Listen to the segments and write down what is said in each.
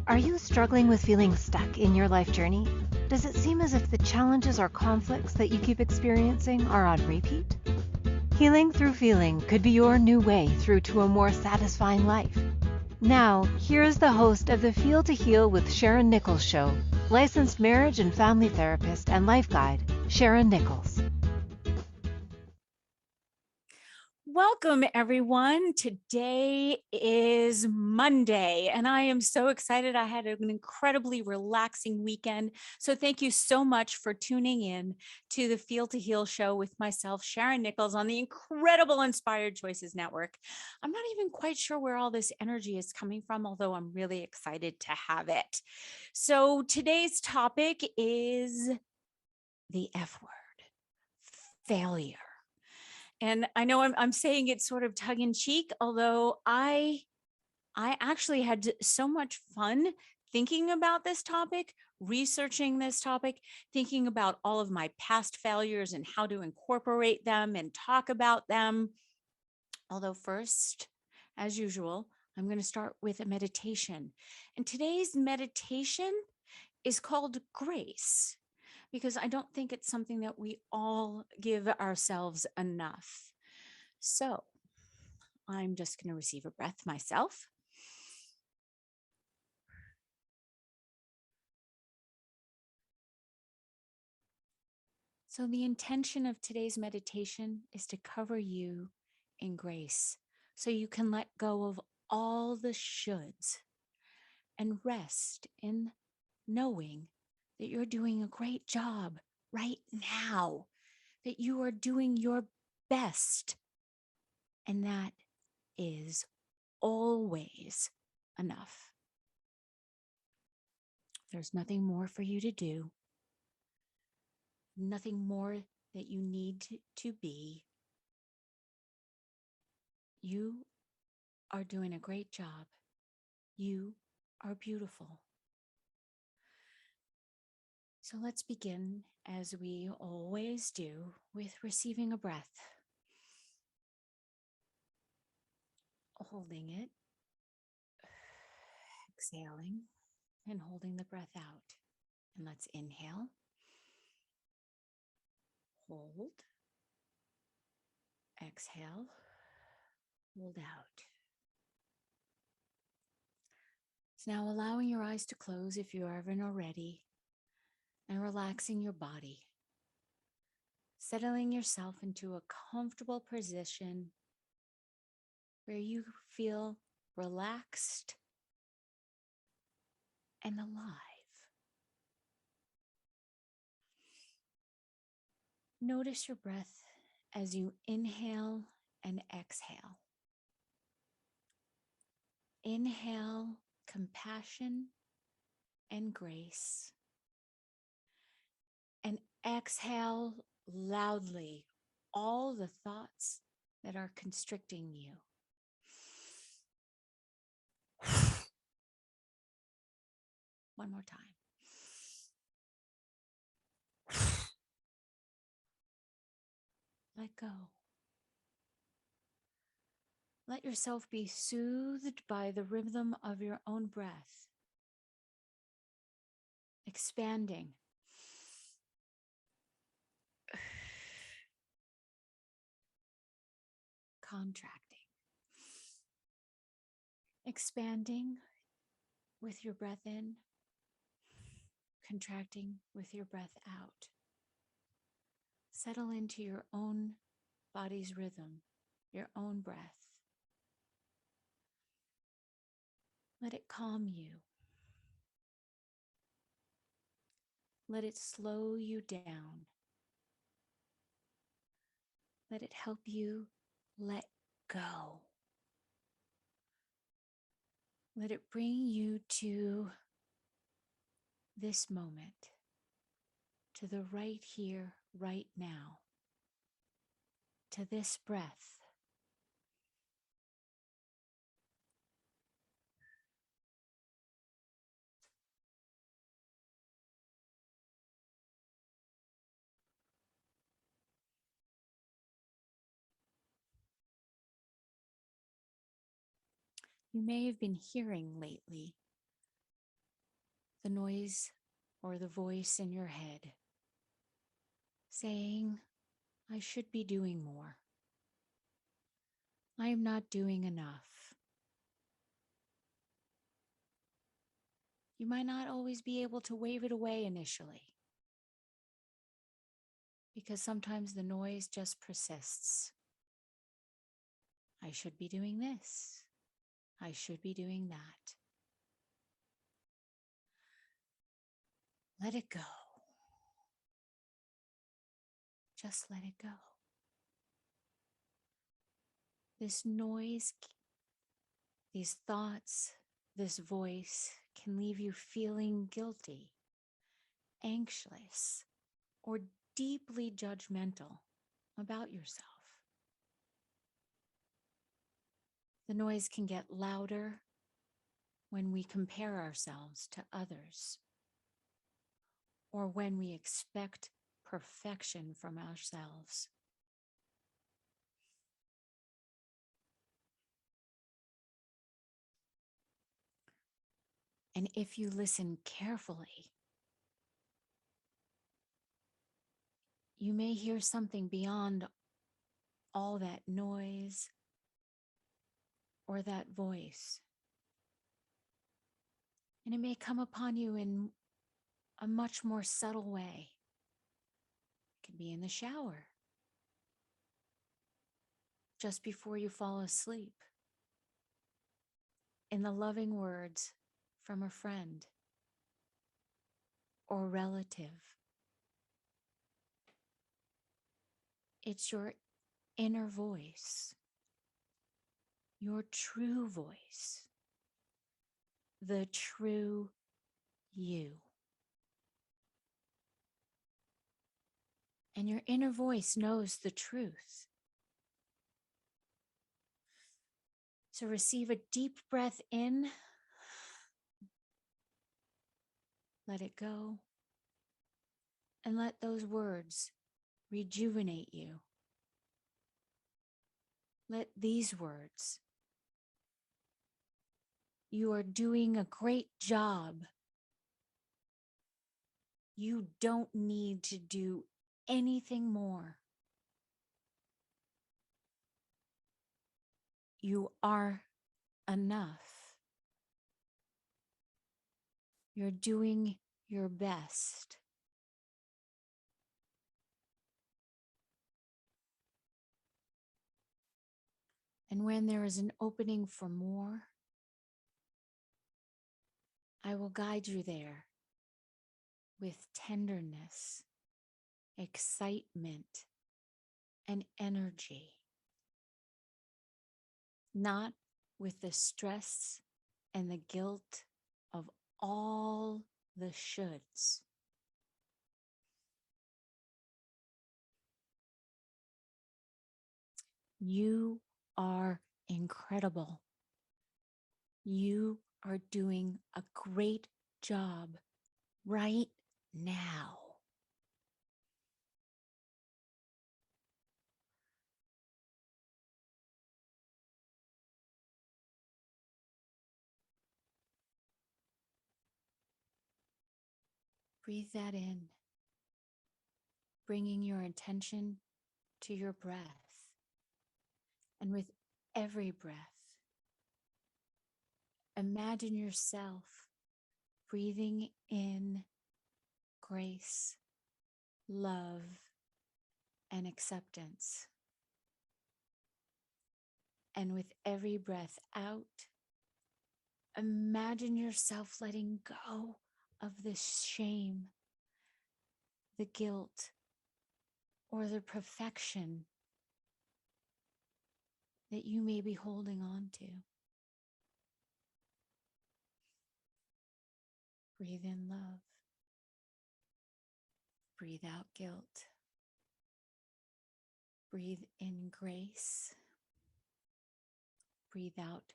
Are you struggling with feeling stuck in your life journey? Does it seem as if the challenges or conflicts that you keep experiencing are on repeat? Healing through feeling could be your new way through to a more satisfying life. Now, here is the host of the Feel to Heal with Sharyn Nichols show, licensed marriage and family therapist and life guide, Sharyn Nichols. Welcome, everyone. Today is Monday, and I am so excited. I had an incredibly relaxing weekend. So thank you so much for tuning in to the Feel to Heal show with myself, Sharyn Nichols, on the incredible Inspired Choices Network. I'm not even quite sure where all this energy is coming from, although I'm really excited to have it. So today's topic is the F word, failure. And I know I'm saying it sort of tongue in cheek, although I actually had so much fun thinking about this topic, researching this topic, thinking about all of my past failures and how to incorporate them and talk about them. Although first, as usual, I'm going to start with a meditation. And today's meditation is called Grace, because I don't think it's something that we all give ourselves enough. So I'm just going to receive a breath myself. So the intention of today's meditation is to cover you in grace so you can let go of all the shoulds and rest in knowing that you're doing a great job right now, that you are doing your best. And that is always enough. There's nothing more for you to do, nothing more that you need to be. You are doing a great job. You are beautiful. So let's begin, as we always do, with receiving a breath. Holding it, exhaling, and holding the breath out. And let's inhale, hold, exhale, hold out. So now allowing your eyes to close if you haven't already, and relaxing your body, settling yourself into a comfortable position where you feel relaxed and alive. Notice your breath as you inhale and exhale. Inhale compassion and grace, and exhale loudly all the thoughts that are constricting you. One more time. Let go. Let yourself be soothed by the rhythm of your own breath, expanding, contracting, expanding with your breath in, contracting with your breath out. Settle into your own body's rhythm, your own breath. Let it calm you. Let it slow you down. Let it help you let go. Let it bring you to this moment, to the right here, right now, to this breath. You may have been hearing lately the noise or the voice in your head saying, I should be doing more. I am not doing enough. You might not always be able to wave it away initially, because sometimes the noise just persists. I should be doing this. I should be doing that. Let it go. Just let it go. This noise, these thoughts, this voice can leave you feeling guilty, anxious, or deeply judgmental about yourself. The noise can get louder when we compare ourselves to others, or when we expect perfection from ourselves. And if you listen carefully, you may hear something beyond all that noise or that voice. And it may come upon you in a much more subtle way. It could be in the shower, just before you fall asleep, in the loving words from a friend or relative. It's your inner voice, your true voice, the true you. And your inner voice knows the truth. So receive a deep breath in, let it go, and let those words rejuvenate you. Let these words, you are doing a great job. You don't need to do anything more. You are enough. You're doing your best. And when there is an opening for more, I will guide you there with tenderness, excitement, and energy. Not with the stress and the guilt of all the shoulds. You are incredible. You are doing a great job right now. Breathe that in, bringing your attention to your breath. And with every breath, imagine yourself breathing in grace, love, and acceptance. And with every breath out, imagine yourself letting go of the shame, the guilt, or the perfection that you may be holding on to. Breathe in love. Breathe out guilt. Breathe in grace. Breathe out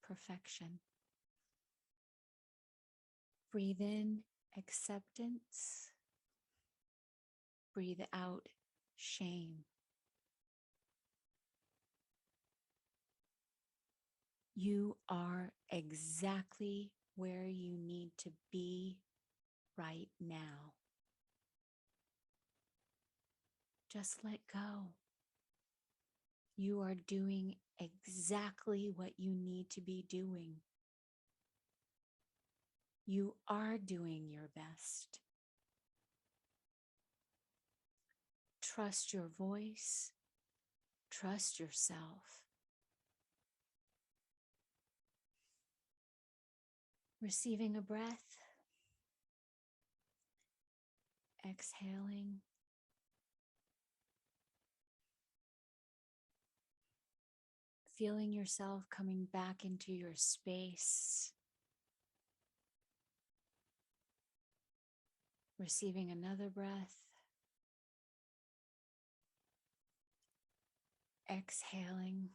perfection. Breathe in acceptance. Breathe out shame. You are exactly where you need to be right now. Just let go. You are doing exactly what you need to be doing. You are doing your best. Trust your voice. Trust yourself. Receiving a breath. Exhaling. Feeling yourself coming back into your space. Receiving another breath. Exhaling.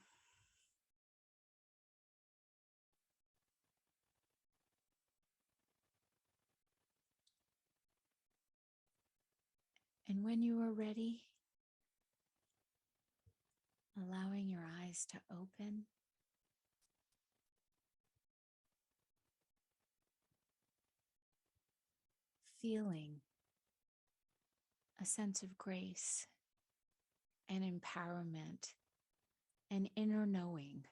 And when you are ready, allowing your eyes to open. Feeling a sense of grace and empowerment and inner knowing.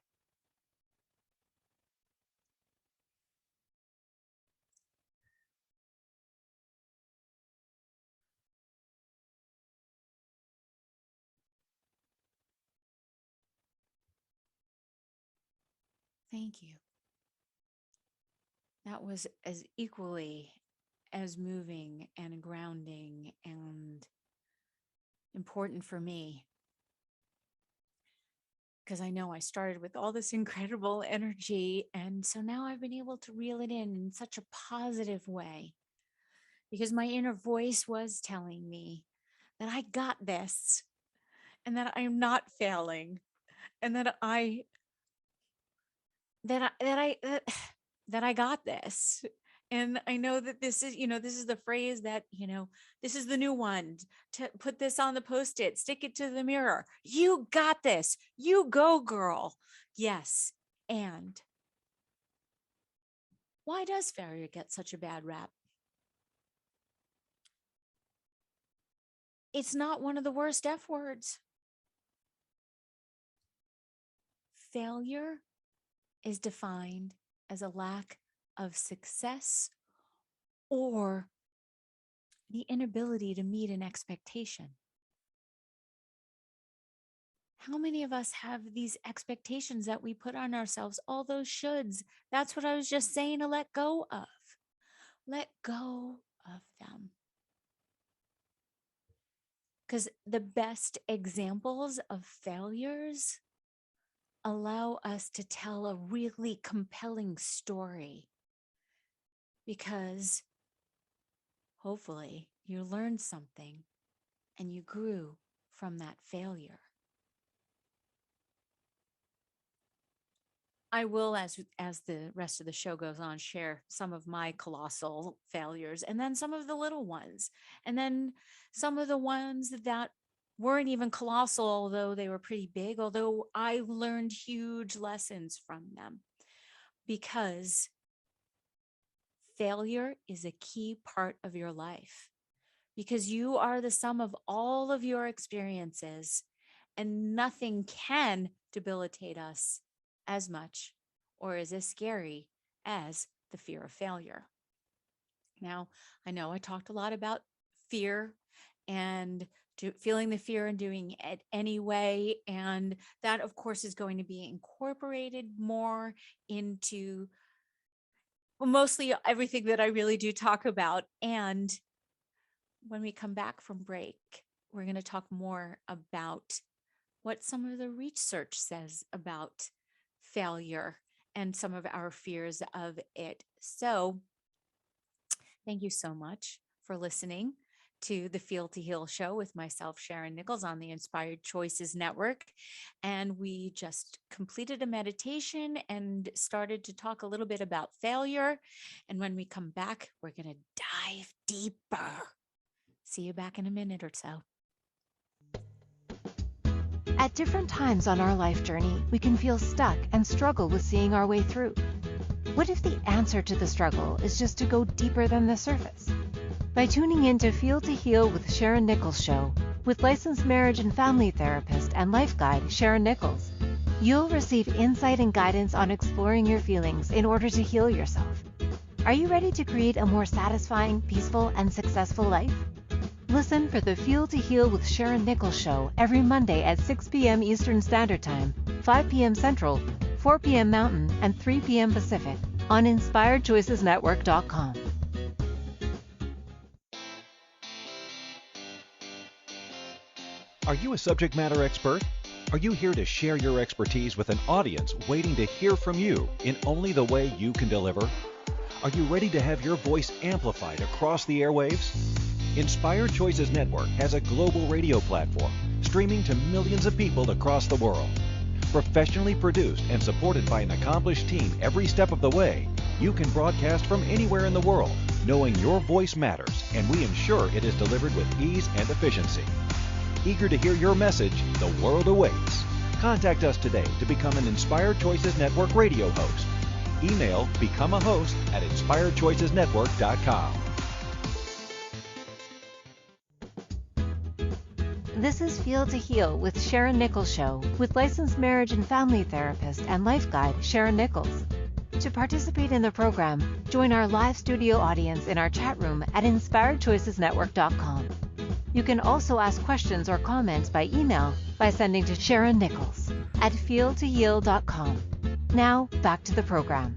Thank you. That was as equally as moving and grounding and important for me, because I know I started with all this incredible energy, and so now I've been able to reel it in such a positive way, because my inner voice was telling me that I got this and that I'm not failing and that I that I got this. And I know that this is, this is the phrase that, this is the new one, to put this on the post-it, stick it to the mirror. You got this. You go, girl. Yes. And why does failure get such a bad rap? It's not one of the worst F words. Failure is defined as a lack of success or the inability to meet an expectation. How many of us have these expectations that we put on ourselves, all those shoulds? That's what I was just saying, to let go of. Let go of them. Because the best examples of failures allow us to tell a really compelling story, because hopefully you learned something and you grew from that failure. I will, as the rest of the show goes on, share some of my colossal failures, and then some of the little ones, and then some of the ones that weren't even colossal, although they were pretty big, although I learned huge lessons from them, because failure is a key part of your life, because you are the sum of all of your experiences, and nothing can debilitate us as much or is as scary as the fear of failure. Now, I know I talked a lot about fear and feeling the fear and doing it anyway. And that, of course, is going to be incorporated more into, well, mostly everything that I really do talk about. And when we come back from break, we're going to talk more about what some of the research says about failure and some of our fears of it. So thank you so much for listening to the Feel to Heal show with myself, Sharyn Nichols, on the Inspired Choices Network. And we just completed a meditation and started to talk a little bit about failure. And when we come back, we're going to dive deeper. See you back in a minute or so. At different times on our life journey, we can feel stuck and struggle with seeing our way through. What if the answer to the struggle is just to go deeper than the surface? By tuning in to Feel to Heal with Sharyn Nichols show, with licensed marriage and family therapist and life guide Sharyn Nichols, you'll receive insight and guidance on exploring your feelings in order to heal yourself. Are you ready to create a more satisfying, peaceful, and successful life? Listen for the Feel to Heal with Sharyn Nichols show every Monday at 6 p.m. Eastern Standard Time, 5 p.m. Central, 4 p.m. Mountain, and 3 p.m. Pacific on InspiredChoicesNetwork.com. Are you a subject matter expert? Are you here to share your expertise with an audience waiting to hear from you in only the way you can deliver? Are you ready to have your voice amplified across the airwaves? Inspired Choices Network has a global radio platform streaming to millions of people across the world. Professionally produced and supported by an accomplished team every step of the way, you can broadcast from anywhere in the world, knowing your voice matters, and we ensure it is delivered with ease and efficiency. Eager to hear your message, the world awaits. Contact us today to become an Inspired Choices Network radio host. Email become a host at inspiredchoicesnetwork.com. This is Feel to Heal with Sharyn Nichols show, with licensed marriage and family therapist and life guide Sharyn Nichols. To participate in the program, join our live studio audience in our chat room at inspiredchoicesnetwork.com. You can also ask questions or comments by email by sending to Sharyn Nichols at feeltoheal.com. Now, back to the program.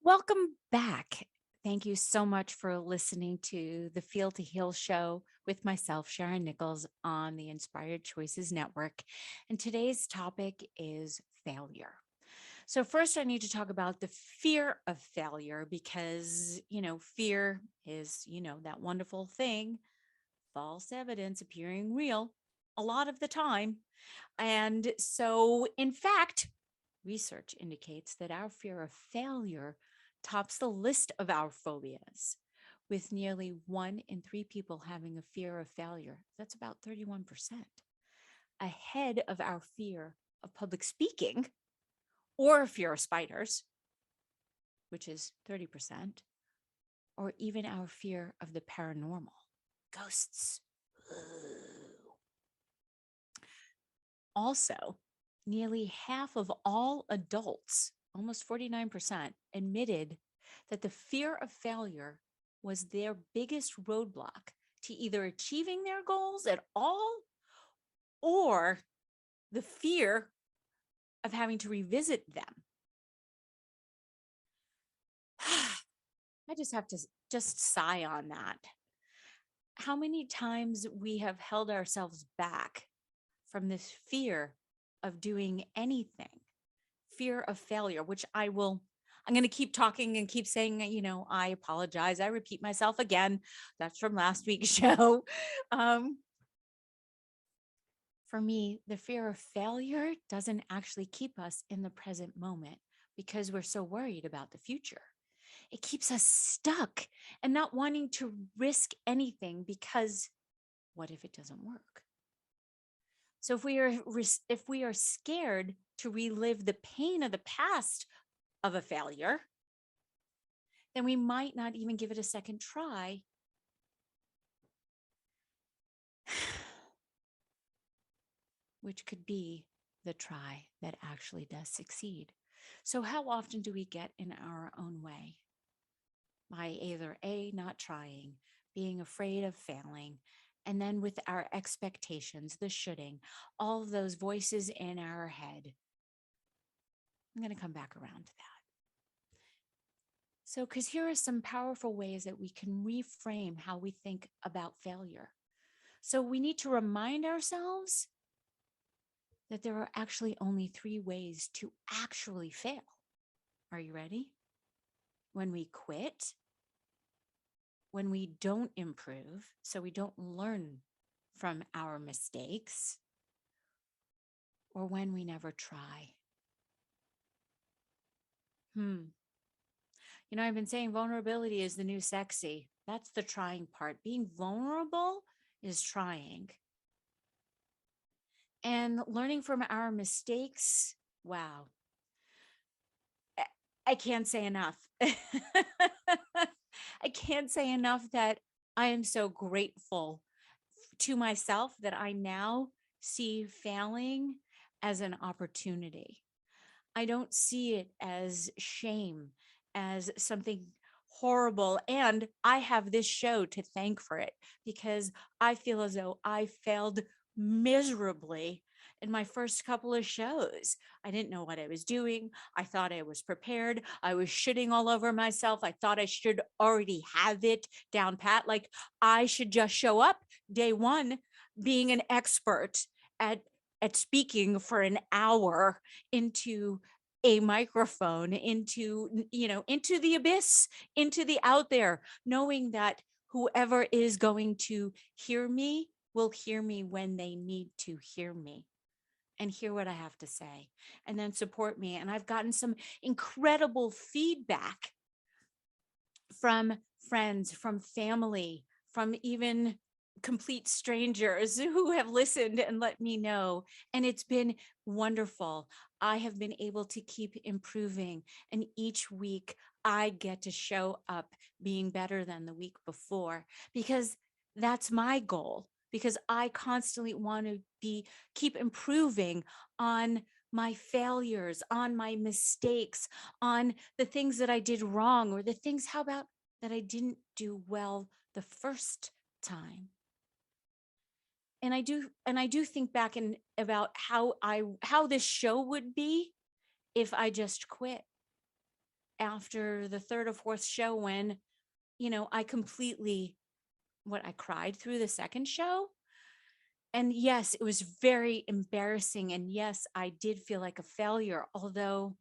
Welcome back. Thank you so much for listening to the Feel to Heal show with myself, Sharyn Nichols, on the Inspired Choices Network. And today's topic is failure. So first I need to talk about the fear of failure because, fear is, that wonderful thing, false evidence appearing real a lot of the time. And so, in fact, research indicates that our fear of failure tops the list of our phobias, with nearly 1 in 3 people having a fear of failure. That's about 31%, ahead of our fear of public speaking or fear of spiders, which is 30%, or even our fear of the paranormal, ghosts. Ooh. Also, nearly half of all adults, almost 49%, admitted that the fear of failure was their biggest roadblock to either achieving their goals at all or the fear of having to revisit them. I just have to just sigh on that. How many times we have held ourselves back from this fear of doing anything, fear of failure, which I'm going to keep talking and keep saying, I apologize. I repeat myself again. That's from last week's show. For me, the fear of failure doesn't actually keep us in the present moment because we're so worried about the future. It keeps us stuck and not wanting to risk anything because what if it doesn't work? So if we are scared to relive the pain of the past of a failure, then we might not even give it a second try. Which could be the try that actually does succeed. So how often do we get in our own way? By either A, not trying, being afraid of failing, and then with our expectations, the shoulding, all of those voices in our head. I'm going to come back around to that. So, because here are some powerful ways that we can reframe how we think about failure. So we need to remind ourselves that there are actually only 3 ways to actually fail. Are you ready? When we quit, when we don't improve, so we don't learn from our mistakes, or when we never try. I've been saying vulnerability is the new sexy. That's the trying part. Being vulnerable is trying. And learning from our mistakes Wow. I can't say enough. I can't say enough that I am so grateful to myself that I now see failing as an opportunity. I don't see it as shame, as something horrible. And I have this show to thank for it, because I feel as though I failed miserably in my first couple of shows. I didn't know what I was doing. I thought I was prepared. I was shitting all over myself. I thought I should already have it down pat. Like I should just show up day one being an expert at speaking for an hour into a microphone, into into the abyss, into the out there, knowing that whoever is going to hear me will hear me when they need to hear me and hear what I have to say and then support me. And I've gotten some incredible feedback from friends, from family, from even complete strangers who have listened and let me know. And it's been wonderful. I have been able to keep improving. And each week I get to show up being better than the week before, because that's my goal, because I constantly want to keep improving on my failures, on my mistakes, on the things that I did wrong, or the things, how about that I didn't do well the first time. And I do think back about how this show would be if I just quit after the third or fourth show, when I completely, I cried through the second show. And yes, it was very embarrassing. And yes, I did feel like a failure, although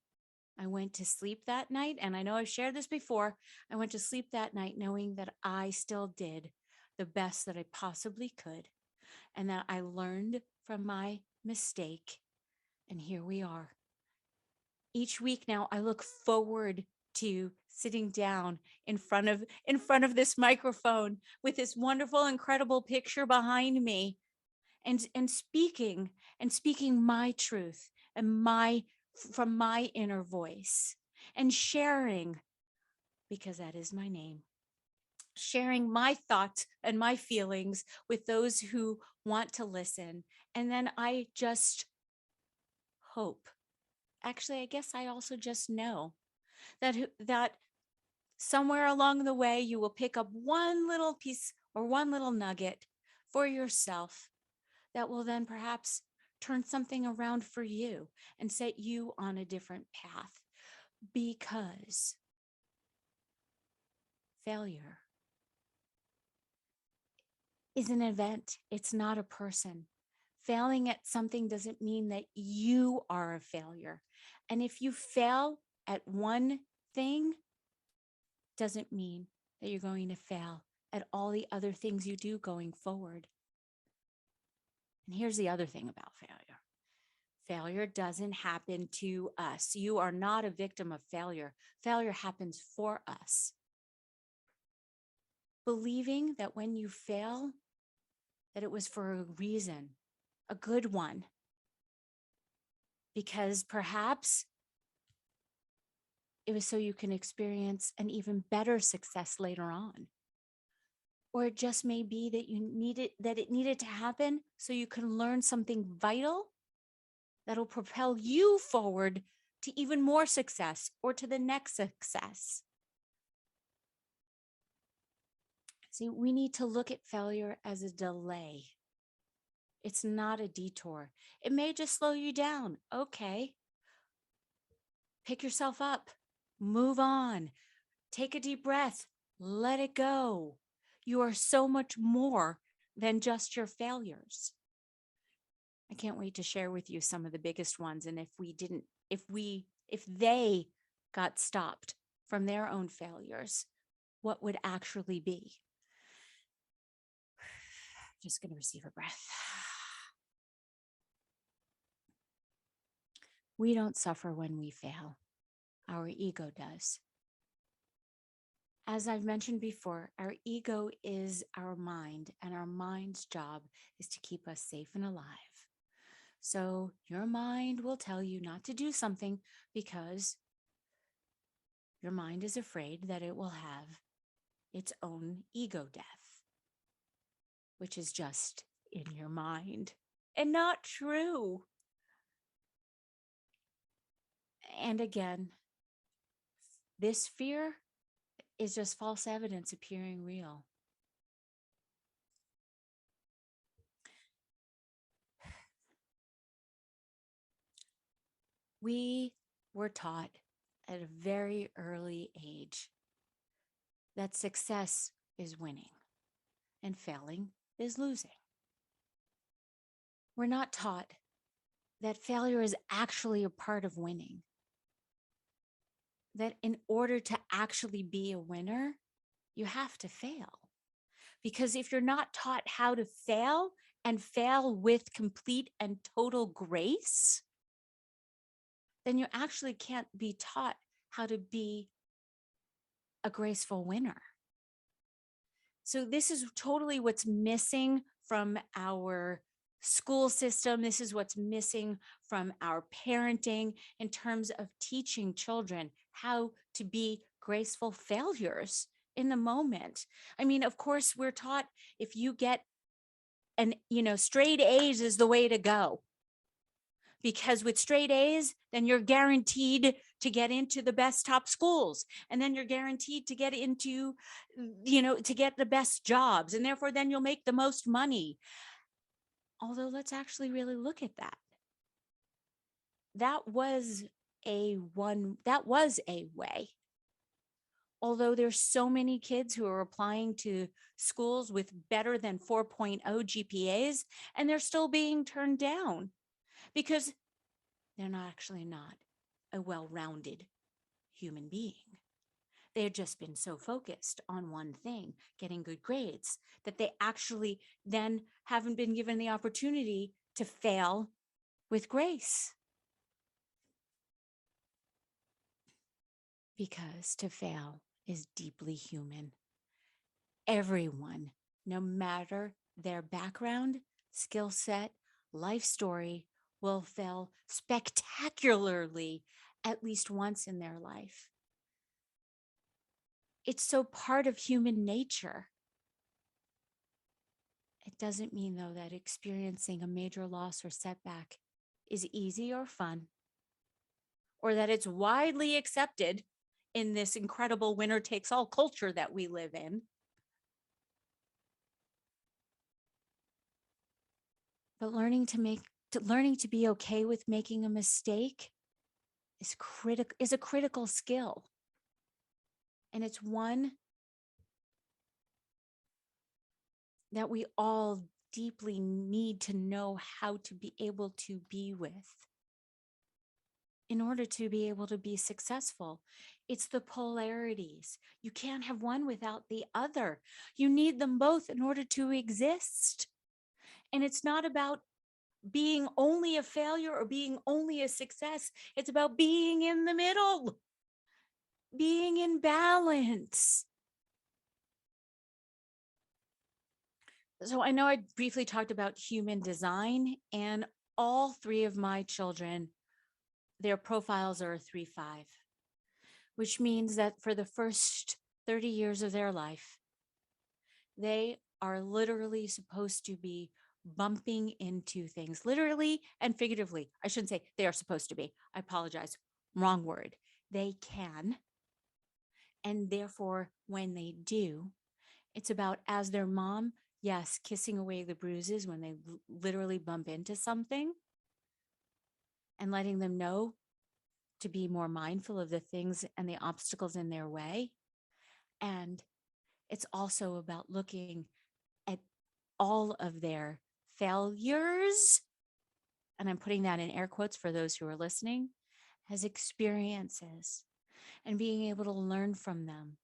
I went to sleep that night. And I know I've shared this before. I went to sleep that night knowing that I still did the best that I possibly could, and that I learned from my mistake. And here we are. Each week now, I look forward to sitting down in front of this microphone with this wonderful, incredible picture behind me, and speaking my truth and from my inner voice, and sharing, because that is my name, sharing my thoughts and my feelings with those who want to listen. And then I just hope, actually, I guess I also just know that somewhere along the way, you will pick up one little piece or one little nugget for yourself that will then perhaps turn something around for you and set you on a different path. Because failure is an event, it's not a person. Failing at something doesn't mean that you are a failure. And if you fail at one thing, doesn't mean that you're going to fail at all the other things you do going forward. And here's the other thing about failure. Failure doesn't happen to us. You are not a victim of failure. Failure happens for us. Believing that when you fail, that it was for a reason, a good one. Because perhaps it was so you can experience an even better success later on. Or it just may be that it needed to happen so you can learn something vital that'll propel you forward to even more success or to the next success. See, we need to look at failure as a delay. It's not a detour. It may just slow you down. Okay. Pick yourself up. Move on. Take a deep breath. Let it go. You are so much more than just your failures. I can't wait to share with you some of the biggest ones. And if they got stopped from their own failures, what would actually be? Just going to receive a breath. We don't suffer when we fail. Our ego does. As I've mentioned before, our ego is our mind, and our mind's job is to keep us safe and alive. So your mind will tell you not to do something because your mind is afraid that it will have its own ego death, which is just in your mind and not true. And again, this fear is just false evidence appearing real. We were taught at a very early age that success is winning and failing is losing. We're not taught that failure is actually a part of winning. That in order to actually be a winner, you have to fail. Because if you're not taught how to fail and fail with complete and total grace, then you actually can't be taught how to be a graceful winner. So this is totally what's missing from our school system. This is what's missing from our parenting in terms of teaching children how to be graceful failures in the moment. I mean, of course, we're taught if you get straight A's is the way to go. Because with straight A's, then you're guaranteed to get into the best top schools. And then you're guaranteed to get into, to get the best jobs. And therefore, then you'll make the most money. Although let's actually really look at that. That was a way. Although there's so many kids who are applying to schools with better than 4.0 GPAs, and they're still being turned down because they're not a well-rounded human being. They've just been so focused on one thing, getting good grades, that they actually then haven't been given the opportunity to fail with grace. Because to fail is deeply human. Everyone, no matter their background, skill set, life story, will fail spectacularly at least once in their life. It's so part of human nature. It doesn't mean, though, that experiencing a major loss or setback is easy or fun, or that it's widely accepted in this incredible winner-takes-all culture that we live in. But learning to be okay with making a mistake is a critical skill. And it's one that we all deeply need to know how to be able to be with in order to be able to be successful. It's the polarities. You can't have one without the other. You need them both in order to exist. And it's not about being only a failure or being only a success. It's about being in the middle, being in balance. So I know I briefly talked about human design, and all three of my children, their profiles are a 3-5, which means that for the first 30 years of their life, they are literally supposed to be bumping into things, literally and figuratively. I shouldn't say they are supposed to be. I apologize. Wrong word. They can. And therefore, when they do, it's about, as their mom, yes, kissing away the bruises when they literally bump into something and letting them know to be more mindful of the things and the obstacles in their way. And it's also about looking at all of their failures, and I'm putting that in air quotes for those who are listening, as experiences, and being able to learn from them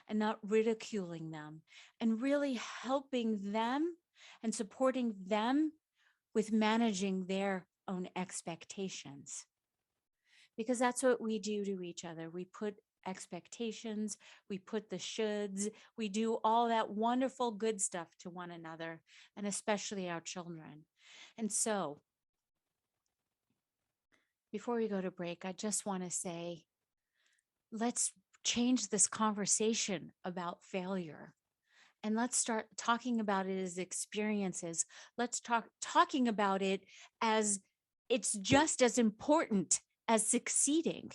and not ridiculing them, and really helping them and supporting them with managing their own expectations. Because that's what we do to each other. We put expectations, we put the shoulds, we do all that wonderful good stuff to one another, and especially our children. And so before we go to break, I just want to say, let's change this conversation about failure and let's start talking about it as experiences. Let's talking about it as it's just as important as succeeding.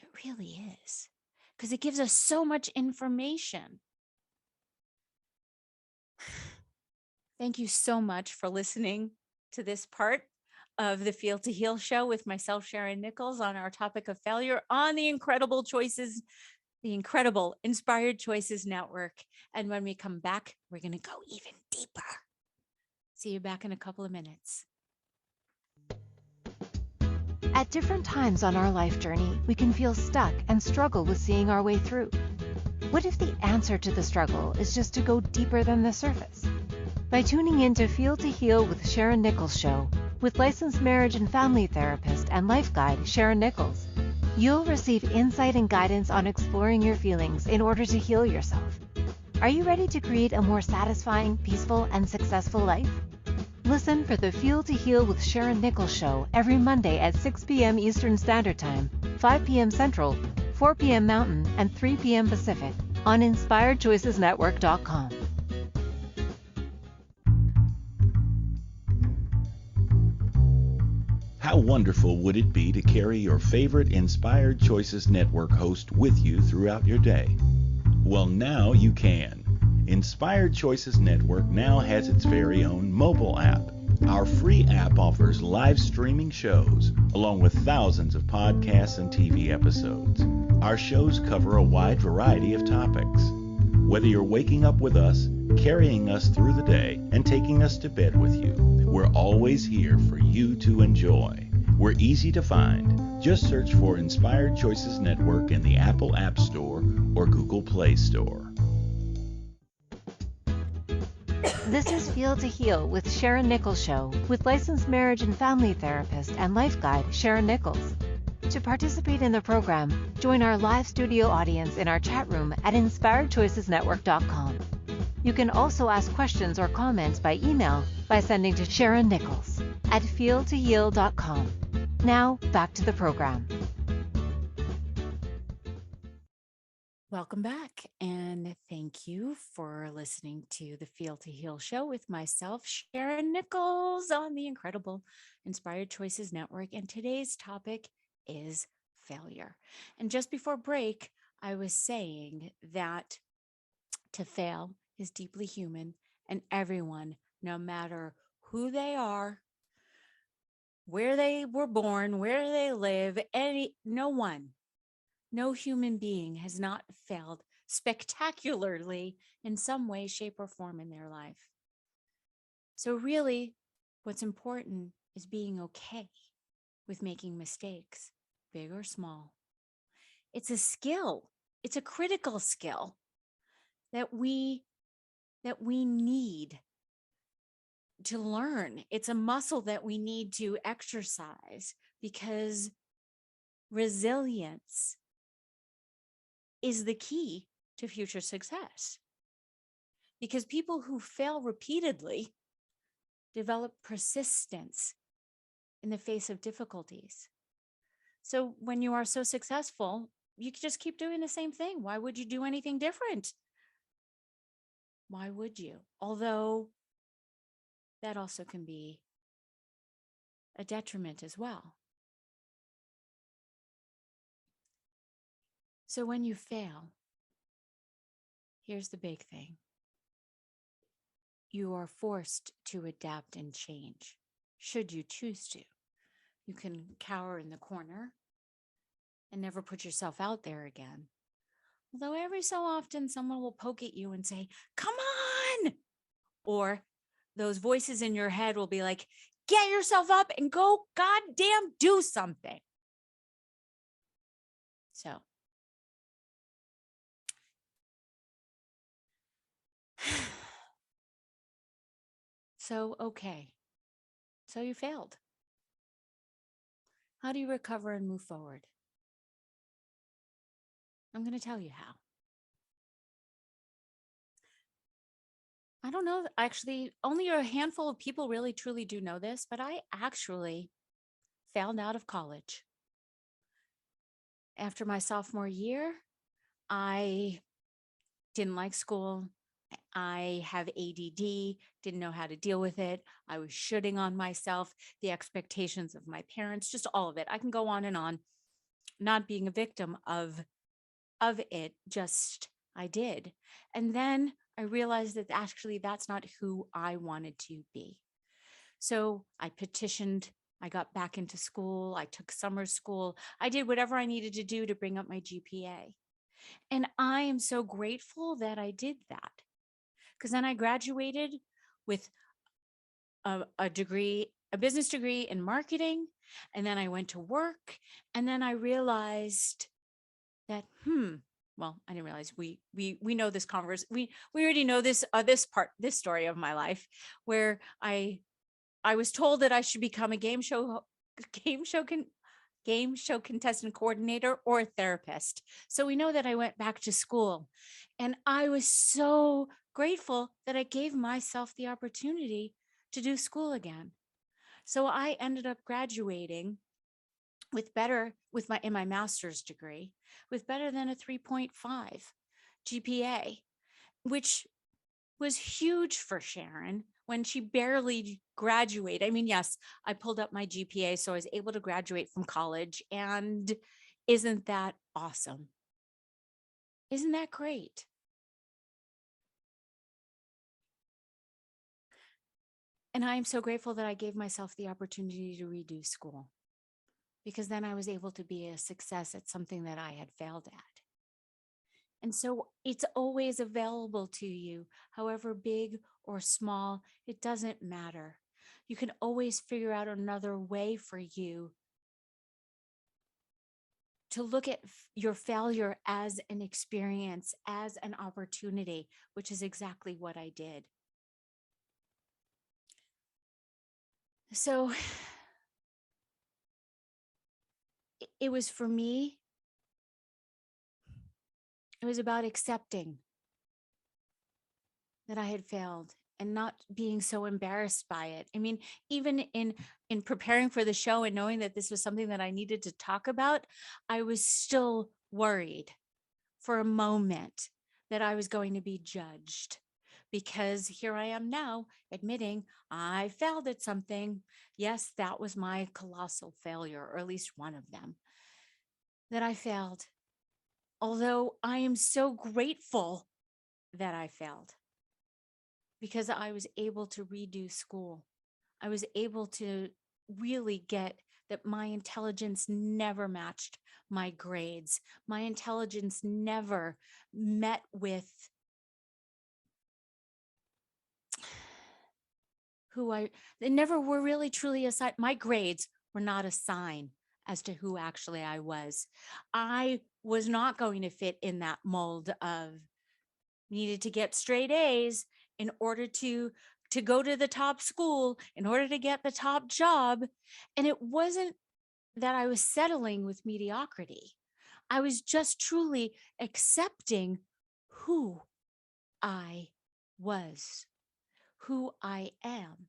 It really is, because it gives us so much information. Thank you so much for listening to this part of the Feel to Heal show with myself, Sharyn Nichols, on our topic of failure on the incredible Inspired Choices Network. And when we come back, we're going to go even deeper. See you back in a couple of minutes. At different times on our life journey, we can feel stuck and struggle with seeing our way through. What if the answer to the struggle is just to go deeper than the surface? By tuning in to Feel to Heal with Sharyn Nichols show, with licensed marriage and family therapist and life guide Sharyn Nichols, you'll receive insight and guidance on exploring your feelings in order to heal yourself. Are you ready to create a more satisfying, peaceful, and successful life? Listen for the Feel to Heal with Sharyn Nichols show every Monday at 6 p.m. Eastern Standard Time, 5 p.m. Central, 4 p.m. Mountain, and 3 p.m. Pacific on InspiredChoicesNetwork.com. How wonderful would it be to carry your favorite Inspired Choices Network host with you throughout your day? Well, now you can. Inspired Choices Network now has its very own mobile app. Our free app offers live streaming shows, along with thousands of podcasts and TV episodes. Our shows cover a wide variety of topics. Whether you're waking up with us, carrying us through the day, and taking us to bed with you, we're always here for you to enjoy. We're easy to find. Just search for Inspired Choices Network in the Apple App Store or Google Play Store. This is Feel to Heal with Sharyn Nichols show, with licensed marriage and family therapist and life guide Sharyn Nichols. To participate in the program, join our live studio audience in our chat room at InspiredChoicesNetwork.com. You can also ask questions or comments by email by sending to Sharyn Nichols at feeltoheal.com. Now, back to the program. Welcome back, and thank you for listening to the Feel to Heal show with myself, Sharyn Nichols, on the incredible Inspired Choices Network. And today's topic is failure. And just before break, I was saying that to fail is deeply human, and everyone, no matter who they are, where they were born, where they live, no human being has not failed spectacularly in some way, shape, or form in their life. So really, what's important is being okay with making mistakes, big or small. It's a skill. It's a critical skill that we need to learn. It's a muscle that we need to exercise, because resilience is the key to future success. Because people who fail repeatedly develop persistence in the face of difficulties. So when you are so successful, you can just keep doing the same thing. Why would you do anything different? Why would you? Although that also can be a detriment as well. So when you fail, here's the big thing. You are forced to adapt and change, should you choose to. You can cower in the corner and never put yourself out there again. Although every so often someone will poke at you and say, "Come on!" Or those voices in your head will be like, "Get yourself up and go goddamn do something." Okay. So you failed. How do you recover and move forward? I'm going to tell you how. I don't know. Actually, only a handful of people really truly do know this, but I actually found out of college. After my sophomore year, I didn't like school. I have ADD, didn't know how to deal with it. I was shooting on myself, the expectations of my parents, just all of it. I can go on, not being a victim of it, just I did. And then I realized that actually that's not who I wanted to be. So I petitioned, I got back into school, I took summer school, I did whatever I needed to do to bring up my GPA. And I am so grateful that I did that, because then I graduated with a degree, a business degree in marketing. And then I went to work. And then I realized that, well, I didn't realize we know this we already know this story of my life, where I was told that I should become a game show contestant coordinator or a therapist. So we know that I went back to school, and I was so grateful that I gave myself the opportunity to do school again. So I ended up graduating in my master's degree with better than a 3.5 GPA, which was huge for Sharyn when she barely graduated. I mean, yes, I pulled up my GPA, so I was able to graduate from college. And isn't that awesome? Isn't that great? And I am so grateful that I gave myself the opportunity to redo school, because then I was able to be a success at something that I had failed at. And so it's always available to you, however big or small, it doesn't matter. You can always figure out another way for you to look at your failure as an experience, as an opportunity, which is exactly what I did. So it was, for me, it was about accepting that I had failed and not being so embarrassed by it. I mean, even in preparing for the show and knowing that this was something that I needed to talk about, I was still worried for a moment that I was going to be judged, because here I am now admitting I failed at something. Yes, that was my colossal failure, or at least one of them, that I failed. Although I am so grateful that I failed, because I was able to redo school. I was able to really get that my intelligence never matched my grades. My intelligence never met with they never were really truly a sign. My grades were not a sign as to who actually I was. I was not going to fit in that mold of needed to get straight A's in order to go to the top school, in order to get the top job. And it wasn't that I was settling with mediocrity. I was just truly accepting who I was, who I am.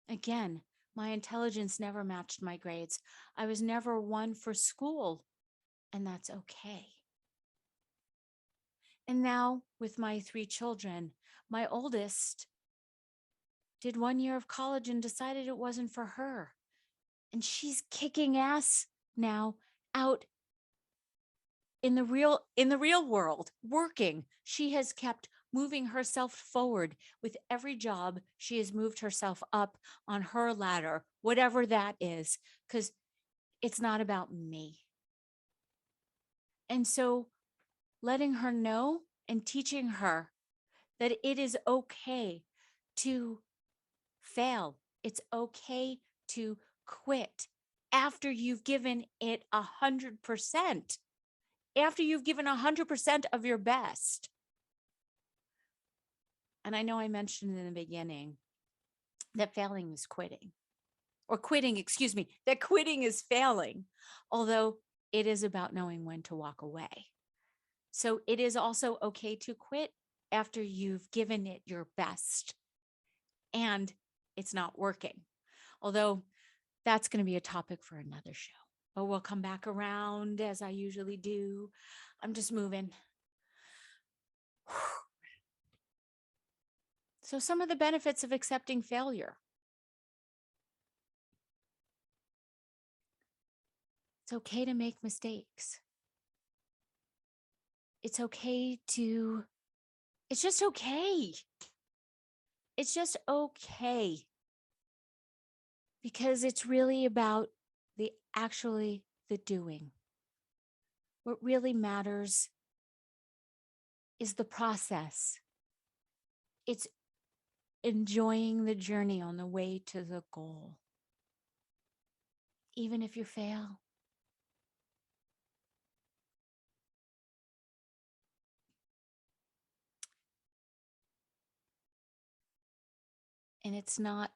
Again, my intelligence never matched my grades. I was never one for school, and that's okay. And now with my 3 children, my oldest did 1 year of college and decided it wasn't for her. And she's kicking ass now out in the real world, working. She has kept moving herself forward with every job. She has moved herself up on her ladder, whatever that is, because it's not about me. And so letting her know and teaching her that it is okay to fail. It's okay to quit after you've given it 100%, after you've given 100% of your best. And I know I mentioned in the beginning that failing is quitting, or quitting, excuse me, that quitting is failing, although it is about knowing when to walk away. So it is also okay to quit after you've given it your best and it's not working. Although that's going to be a topic for another show. But we'll come back around as I usually do. I'm just moving. So, some of the benefits of accepting failure. It's okay to make mistakes. It's okay to, it's just okay. It's just okay. Because it's really about the doing. What really matters is the process. It's enjoying the journey on the way to the goal. Even if you fail. And it's not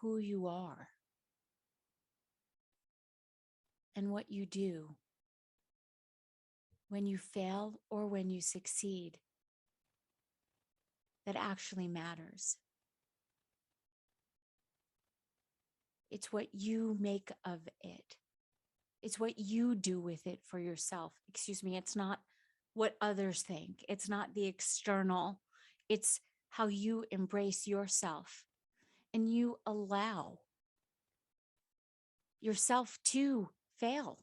who you are and what you do when you fail or when you succeed that actually matters. It's what you make of it. It's what you do with it for yourself. Excuse me, it's not what others think. It's not the external. It's how you embrace yourself and you allow yourself to fail.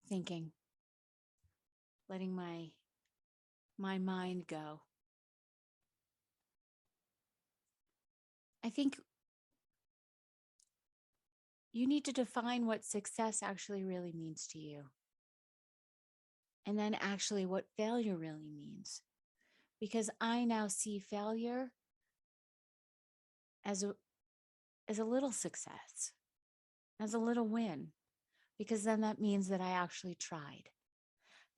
Thinking, letting my mind go. I think you need to define what success actually really means to you. And then actually what failure really means. Because I now see failure as a little success, as a little win. Because then that means that I actually tried.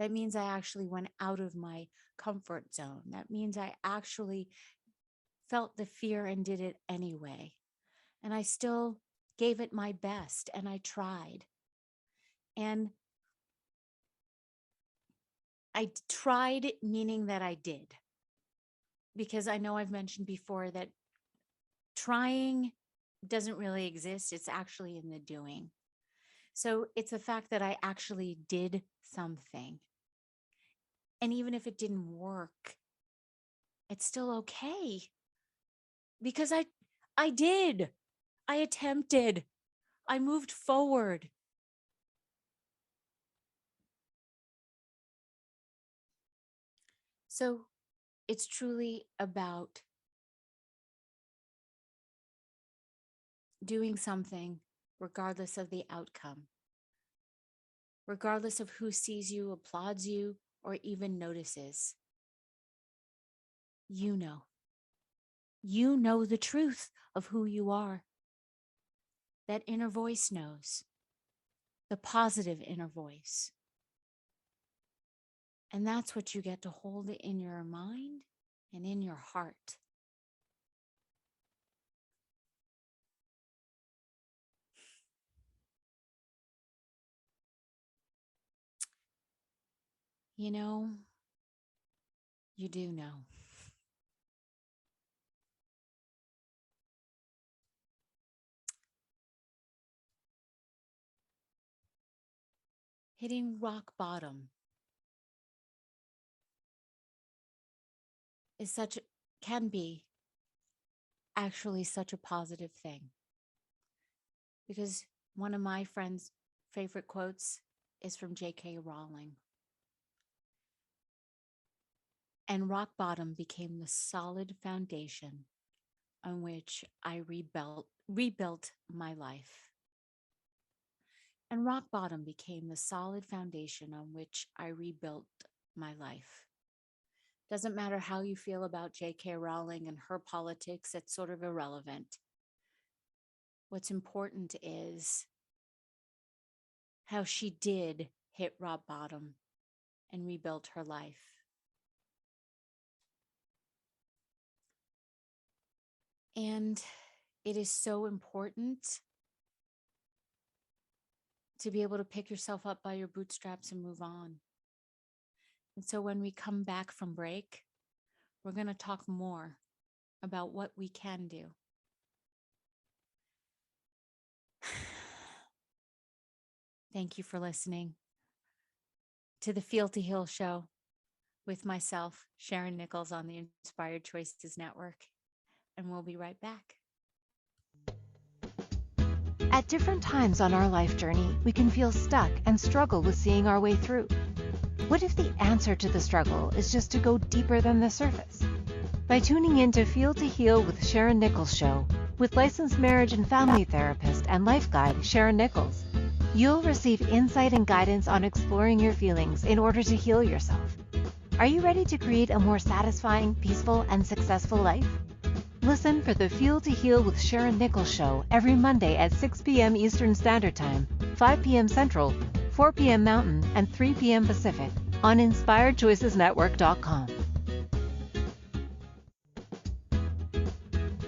That means I actually went out of my comfort zone. That means I actually felt the fear and did it anyway. And I still gave it my best and I tried. And I tried, meaning that I did. Because I know I've mentioned before that trying doesn't really exist. It's actually in the doing. So it's the fact that I actually did something. And even if it didn't work, it's still okay. Because I did. I attempted. I moved forward. So it's truly about doing something regardless of the outcome, regardless of who sees you, applauds you, or even notices. You know. You know the truth of who you are. That inner voice knows, the positive inner voice. And that's what you get to hold in your mind and in your heart. You know, you do know. Hitting rock bottom is can be actually such a positive thing. Because one of my friend's favorite quotes is from J.K. Rowling. And rock bottom became the solid foundation on which I rebuilt my life. And rock bottom became the solid foundation on which I rebuilt my life. Doesn't matter how you feel about J.K. Rowling and her politics, it's sort of irrelevant. What's important is how she did hit rock bottom and rebuilt her life. And it is so important to be able to pick yourself up by your bootstraps and move on. And so when we come back from break, we're going to talk more about what we can do. Thank you for listening to the Feel to Heal show with myself, Sharyn Nichols, on the Inspired Choices Network. And we'll be right back. At different times on our life journey, we can feel stuck and struggle with seeing our way through. What if the answer to the struggle is just to go deeper than the surface? By tuning in to Feel to Heal with Sharyn Nichols show, with licensed marriage and family therapist and life guide Sharyn Nichols, you'll receive insight and guidance on exploring your feelings in order to heal yourself. Are you ready to create a more satisfying, peaceful, and successful life? Listen for the Feel to Heal with Sharyn Nichols show every Monday at 6 p.m. Eastern Standard Time, 5 p.m. Central, 4 p.m. Mountain, and 3 p.m. Pacific on InspiredChoicesNetwork.com.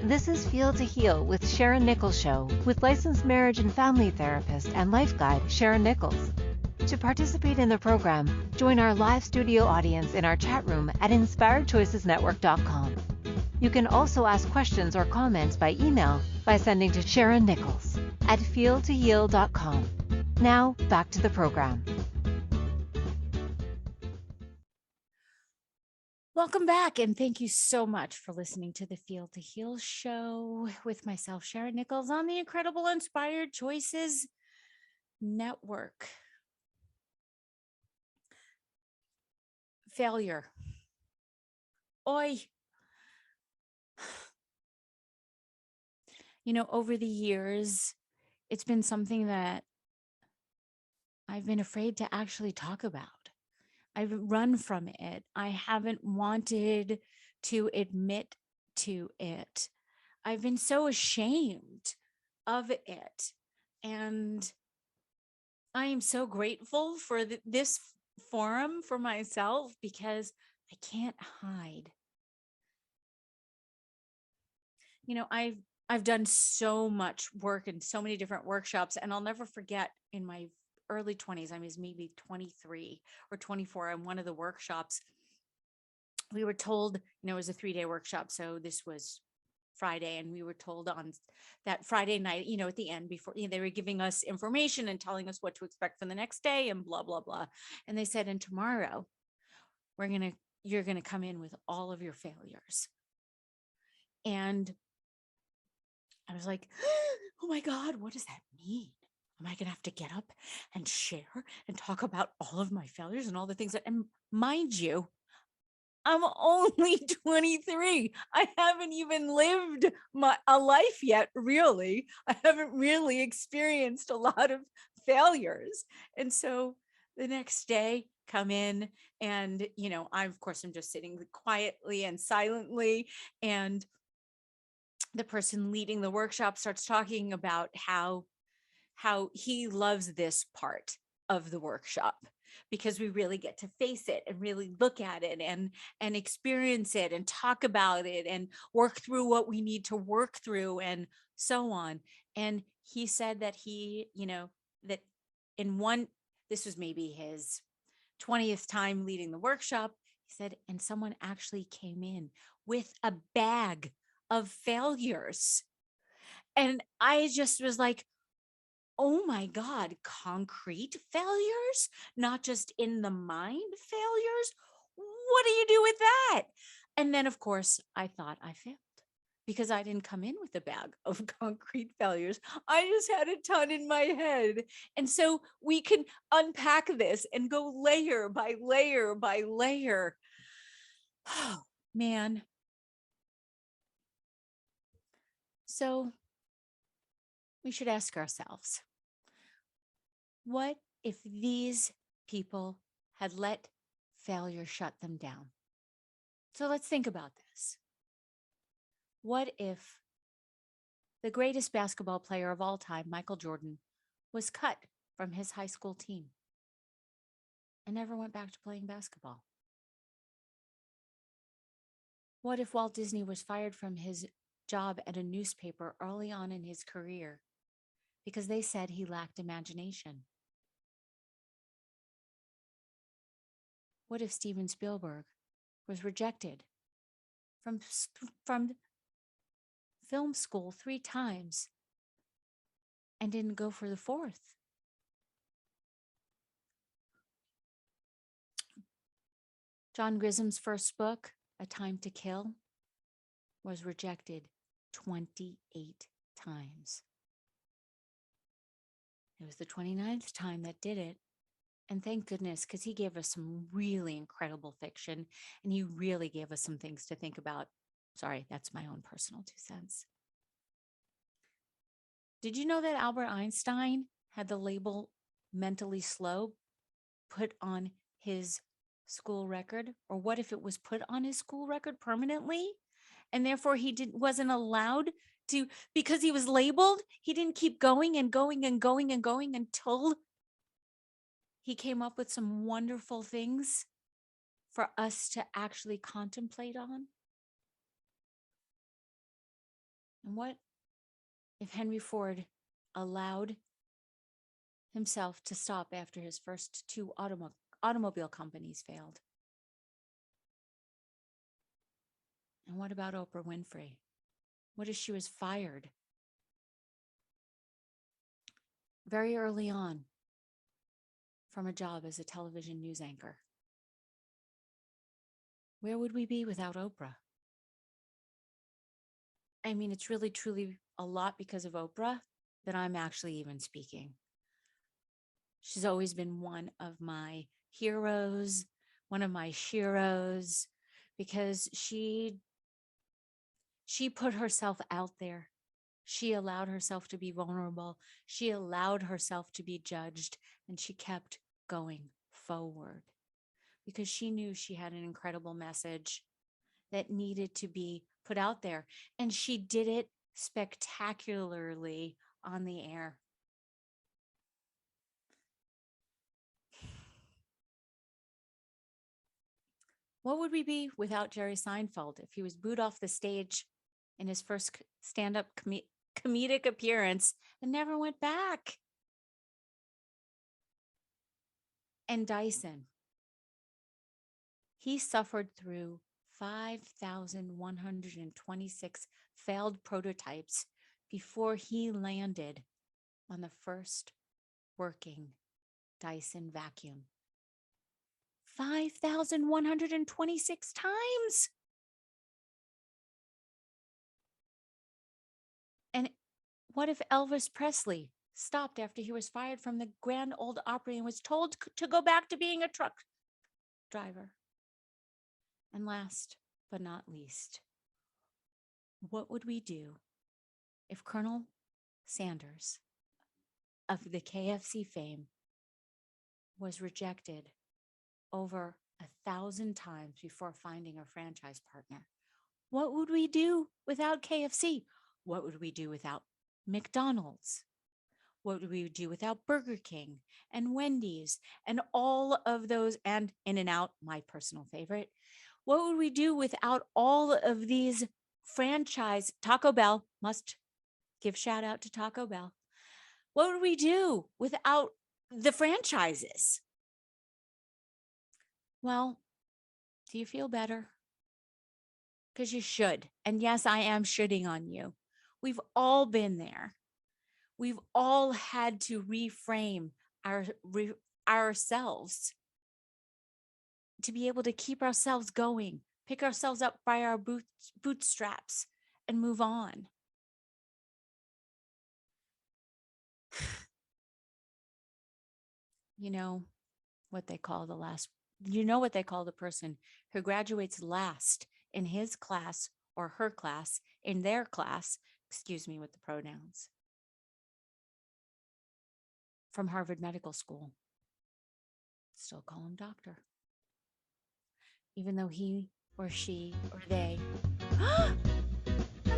This is Feel to Heal with Sharyn Nichols show with licensed marriage and family therapist and life guide Sharyn Nichols. To participate in the program, join our live studio audience in our chat room at InspiredChoicesNetwork.com. You can also ask questions or comments by email by sending to Sharyn Nichols at feeltoheal.com. Now, back to the program. Welcome back, and thank you so much for listening to the Feel to Heal show with myself, Sharyn Nichols, on the incredible Inspired Choices Network. Failure. Oi. You know, over the years, it's been something that I've been afraid to actually talk about. I've run from it. I haven't wanted to admit to it. I've been so ashamed of it. And I am so grateful for this forum for myself because I can't hide. You know, I've done so much work in so many different workshops, and I'll never forget in my early 20s, I was maybe 23 or 24, on one of the workshops, we were told, it was a 3-day workshop. So this was Friday, and we were told on that Friday night, at the end, before they were giving us information and telling us what to expect for the next day and blah, blah, blah. And they said, and tomorrow you're going to come in with all of your failures. And I was like, oh my God, what does that mean? Am I going to have to get up and share and talk about all of my failures and all the things and mind you, I'm only 23. I haven't even lived a life yet, really. I haven't really experienced a lot of failures. And so the next day, come in and, I'm just sitting quietly and silently, and the person leading the workshop starts talking about how he loves this part of the workshop because we really get to face it and really look at it and experience it and talk about it and work through what we need to work through and so on. And he said that that this was maybe his 20th time leading the workshop. He said, and someone actually came in with a bag of failures. And I just was like, oh my God, concrete failures, not just in the mind failures. What do you do with that? And then, of course, I thought I failed because I didn't come in with a bag of concrete failures. I just had a ton in my head. And so we can unpack this and go layer by layer by layer. Oh, man. So we should ask ourselves, what if these people had let failure shut them down? So let's think about this. What if the greatest basketball player of all time, Michael Jordan, was cut from his high school team and never went back to playing basketball? What if Walt Disney was fired from his job at a newspaper early on in his career because they said he lacked imagination? What if Steven Spielberg was rejected from film school 3 times and didn't go for the 4th? John Grisham's first book, A Time to Kill, was rejected 28 times. It was the 29th time that did it. And thank goodness, because he gave us some really incredible fiction and he really gave us some things to think about. Sorry, that's my own personal 2 cents. Did you know that Albert Einstein had the label mentally slow put on his school record? Or what if it was put on his school record permanently? And therefore he wasn't allowed to, because he was labeled, he didn't keep going and going and going and going until he came up with some wonderful things for us to actually contemplate on. And what if Henry Ford allowed himself to stop after his first 2 automobile companies failed? And what about Oprah Winfrey? What if she was fired very early on from a job as a television news anchor? Where would we be without Oprah? I mean, it's really, truly a lot because of Oprah that I'm actually even speaking. She's always been one of my heroes, one of my sheroes, because she put herself out there. She allowed herself to be vulnerable. She allowed herself to be judged, and she kept going forward because she knew she had an incredible message that needed to be put out there. And she did it spectacularly on the air. What would we be without Jerry Seinfeld if he was booed off the stage in his first stand-up comedic appearance and never went back? And Dyson, he suffered through 5,126 failed prototypes before he landed on the first working Dyson vacuum. 5,126 times. And what if Elvis Presley stopped after he was fired from the Grand Ole Opry and was told to go back to being a truck driver? And last but not least, what would we do if Colonel Sanders of the KFC fame was rejected over 1,000 times before finding a franchise partner? What would we do without KFC? What would we do without McDonald's? What would we do without Burger King and Wendy's and all of those, and In-N-Out, my personal favorite? What would we do without all of these franchise? Taco Bell, must give shout out to Taco Bell. What would we do without the franchises? Well, do you feel better? Because you should. And yes, I am shooting on you. We've all been there. We've all had to reframe ourselves to be able to keep ourselves going, pick ourselves up by our bootstraps and move on. You know what they call the person who graduates last in his class or her class, in their class, excuse me with the pronouns, from Harvard Medical School. Still call him doctor. Even though he or she or they. I'm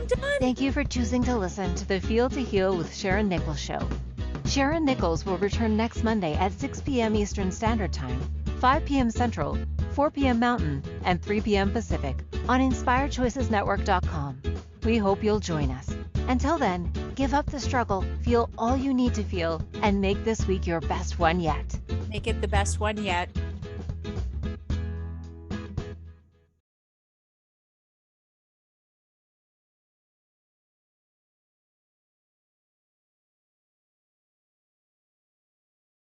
done. Thank you for choosing to listen to the Feel to Heal with Sharyn Nichols show. Sharyn Nichols will return next Monday at 6 p.m. Eastern Standard Time, 5 p.m. Central, 4 p.m. Mountain, and 3 p.m. Pacific on InspiredChoicesNetwork.com. We hope you'll join us. Until then, give up the struggle, feel all you need to feel, and make this week your best one yet. Make it the best one yet.